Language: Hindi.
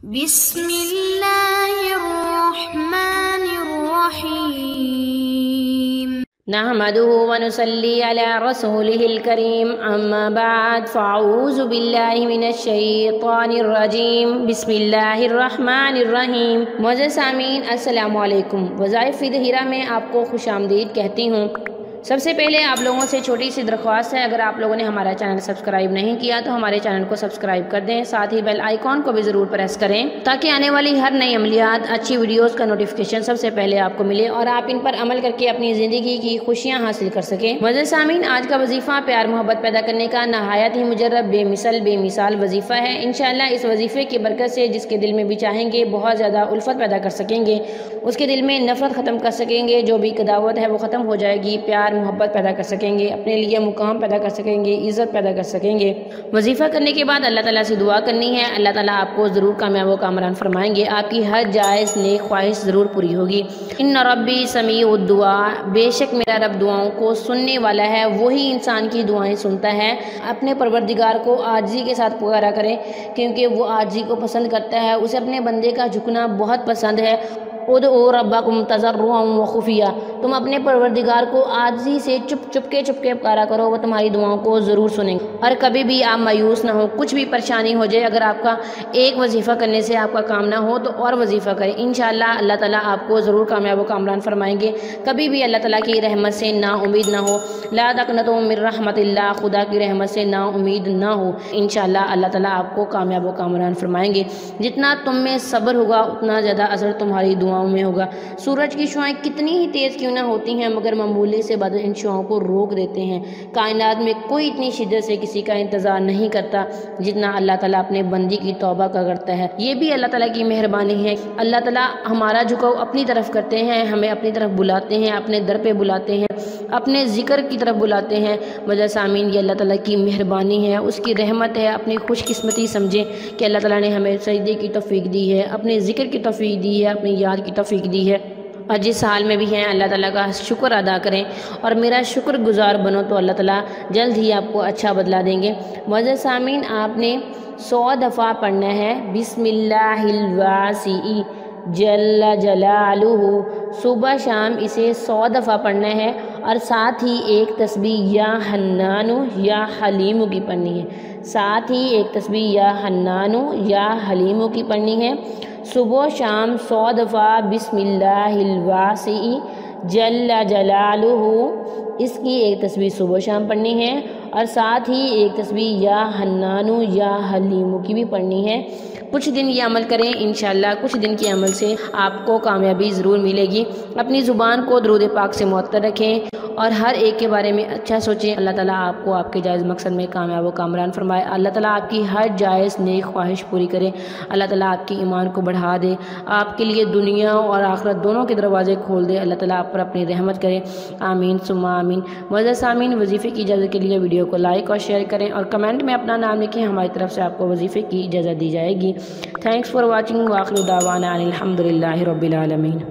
बिस्मिल्लाहिर्रहमानिर्रहीम। नहमदुहु व नुसल्ली अला रसूलिहिल करीम, अम्मा बाद फ़अऊज़ु बिल्लाहि मिनश शैतानिर रजीम, बिस्मिल्लाहिर्रहमानिर्रहीम। मुअज़्ज़ज़ सामीन, अस्सलामु अलैकुम। वज़ाइफ़ हिरा में आपको खुशामदीद कहती हूँ। सबसे पहले आप लोगों से छोटी सी दरख्वास्त है, अगर आप लोगों ने हमारा चैनल सब्सक्राइब नहीं किया तो हमारे चैनल को सब्सक्राइब कर दें, साथ ही बेल आइकॉन को भी ज़रूर प्रेस करें ताकि आने वाली हर नई अमलियात, अच्छी वीडियोस का नोटिफिकेशन सबसे पहले आपको मिले और आप इन पर अमल करके अपनी ज़िंदगी की खुशियाँ हासिल कर सकें। मुअज़्ज़ज़ सामीन, आज का वजीफ़ा प्यार मोहब्बत पैदा करने का नहायत ही मुजर्रब, बेमिसाल वजीफ़ा है। इंशाअल्लाह इस वजीफ़े की बरकत से जिसके दिल में भी चाहेंगे बहुत ज़्यादा उल्फत पैदा कर सकेंगे, उसके दिल में नफ़रत ख़त्म कर सकेंगे, जो भी कदावत है वो ख़त्म हो जाएगी, प्यार मोहब्बत पैदा कर सकेंगे, अपने लिए मुकाम पैदा कर सकेंगे, इज़्ज़त पैदा कर सकेंगे। वजीफ़ा करने के बाद अल्लाह ताला से दुआ करनी है, अल्लाह ताला आपको ज़रूर कामयाब व कामरान फरमाएंगे, आपकी हर जायज़ नेक ख्वाहिश ज़रूर पूरी होगी। इन्ना रब्बी समीउद दुआ, बेशक मेरा रब दुआओं को सुनने वाला है, वही इंसान की दुआएं सुनता है। अपने परवरदिगार को आजिज़ी के साथ पुकारा करें क्योंकि वो आजिज़ी को पसंद करता है, उसे अपने बंदे का झुकना बहुत पसंद है। उदउ रब्बकुम तज़र्रुअन व खुफिया, तुम अपने परवरदिगार को आजिज़ी से चुपके पुकारा करो, वो तुम्हारी दुआओं को ज़रूर सुनेंगे। और कभी भी आप मायूस ना हो, कुछ भी परेशानी हो जाए, अगर आपका एक वजीफ़ा करने से आपका काम ना हो तो और वजीफ़ा करें, इंशाअल्लाह अल्लाह ताला आपको ज़रूर कामयाब व कामरान फरमाएंगे। कभी भी अल्लाह ताला की रहमत से ना उम्मीद ना हो, ला तक़नतू मिन रहमतिल्लाह, खुदा की रहमत से ना उम्मीद ना हो। इंशाअल्लाह अल्लाह ताला आपको कामयाब व कामरान फरमाएंगे। जितना तुम में सब्र होगा उतना ज़्यादा असर तुम्हारी दुआओं में होगा। सूरज की शुआएं कितनी ही तेज़ क्यों ना होती हैं, मगर मामूली से बादल इन शुआओं को रोक देते हैं। कायनात में कोई इतनी शिद्दत से किसी का इंतज़ार नहीं करता जितना अल्लाह ताला अपने बंदी की तौबा का करता है। ये भी अल्लाह ताला की मेहरबानी है। अल्लाह ताला हमारा झुकाव अपनी तरफ करते हैं, हमें अपनी तरफ बुलाते हैं, अपने दर पे बुलाते हैं, अपने जिक्र की तरफ बुलाते हैं। मुअज़्ज़ज़ सामीन, ये अल्लाह ताला की मेहरबानी है, उसकी रहमत है। अपनी खुशकिस्मती समझें कि अल्लाह ताला ने हमें सजदे की तौफीक दी है, अपने जिक्र की तौफीक दी है, अपनी याद की तौफीक दी है। और जिस हाल में भी हैं अल्लाह ताला का शुक्र अदा करें और मेरा शुक्रगुजार बनो तो अल्लाह ताला जल्द ही आपको अच्छा बदला देंगे। मुअज़्ज़ज़ सामीन, आपने 100 दफ़ा पढ़ना है बिस्मिल्लाहिल वासिई जल्ला जलालुहु। सुबह शाम इसे 100 दफ़ा पढ़ना है और साथ ही एक तस्बीह या हन्नानु या हलीमु की पढ़नी है। साथ ही एक तस्बीह या हन्नानु या हलीमु की पढ़नी है। सुबह शाम 100 दफ़ा बिस्मिल्लाहिल वासिई जल्ला जलालुहु, इसकी एक तस्बीह सुबह शाम पढ़नी है और साथ ही एक तस्बीह या हन्नानु या हलीमु की भी पढ़नी है। कुछ दिन ये अमल करें, इंशाअल्लाह कुछ दिन के अमल से आपको कामयाबी ज़रूर मिलेगी। अपनी ज़ुबान को दरूद पाक से मुअत्तर रखें और हर एक के बारे में अच्छा सोचें। अल्लाह ताला आपको आपके जायज़ मकसद में कामयाब व कामरान फरमाए। अल्लाह ताला आपकी हर जायज़ नेक ख्वाहिश पूरी करे। अल्लाह ताला आपके ईमान को बढ़ा दे, आपके लिए दुनिया और आखिरत दोनों के दरवाजे खोल दे। अल्लाह ताला आप पर अपनी रहमत करे, आमीन सुम्मा आमीन। मुअज़्ज़ज़ सामीन, वजीफ़े की इजाज़त के लिए वीडियो को लाइक और शेयर करें और कमेंट में अपना नाम लिखें, हमारी तरफ से आपको वजीफ़े की इजाज़त दी जाएगी। Thanks for watching. व आखिर दावाना अनिल हम्दुलिल्लाहि रब्बिल आलमीन।